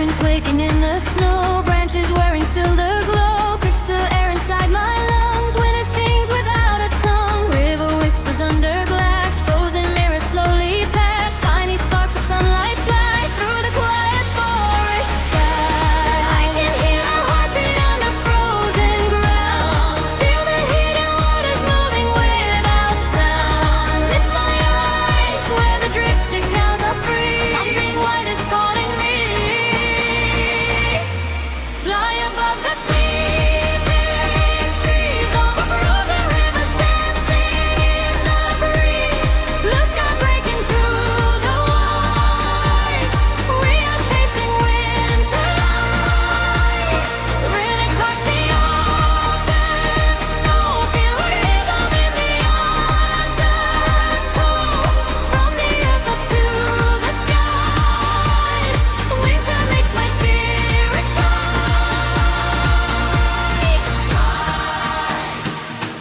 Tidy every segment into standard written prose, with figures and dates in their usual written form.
Footprints waking in the snow, branches wearing silver glow, crystal air inside my lungs. Winter sings without a tongue, river whispers under glass, frozen mirrors slowly pass, tiny sparks of sunlight fly through the quiet forest sky. I can hear a heartbeat under frozen ground, feel the heat and waters moving without sound. Lift my eyes where the drifted clouds are free, something white is calling me. Fly above the sleeping trees, over frozen rivers dancing in the breeze. Blue sky breaking through the white. We are chasing winter light. Running across the open snow, feel a rhythm in the undertow. From the earth up to the sky, winter makes my spirit fly.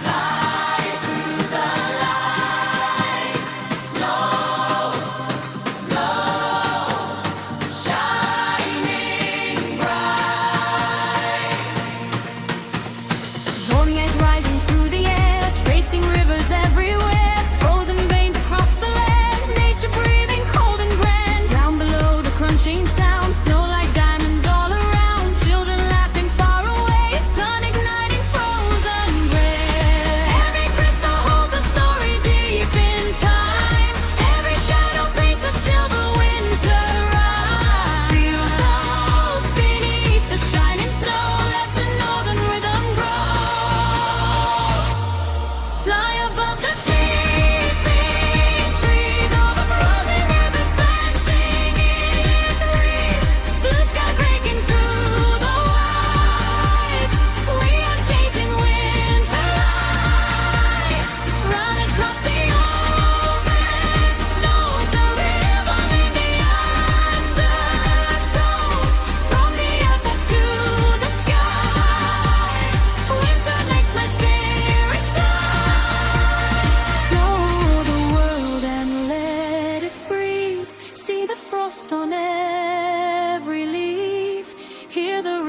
Fly through the light, snow glow, shining bright. Stormy eyes rising through the air, tracing rivers everywhere, frozen veins across the land, nature breathing cold and grand. Down below the crunching sound, snow like diamonds all around, children laughing far away, sun igniting frozen bread. Every crystal holds a story deep in time, every shadow paints a silver winter rhyme. Feel those beneath the shining snow, let the northern rhythm grow. Fly above the sleeping trees, over frozen rivers dancing in the breeze. Blue sky breaking through the white. We are chasing winter light. Run across the open snow, it's a rhythm in the undertow. From the earth up to the sky, winter makes my spirit fly. Slow the world and let it breathe. See the frost on every leaf, hear the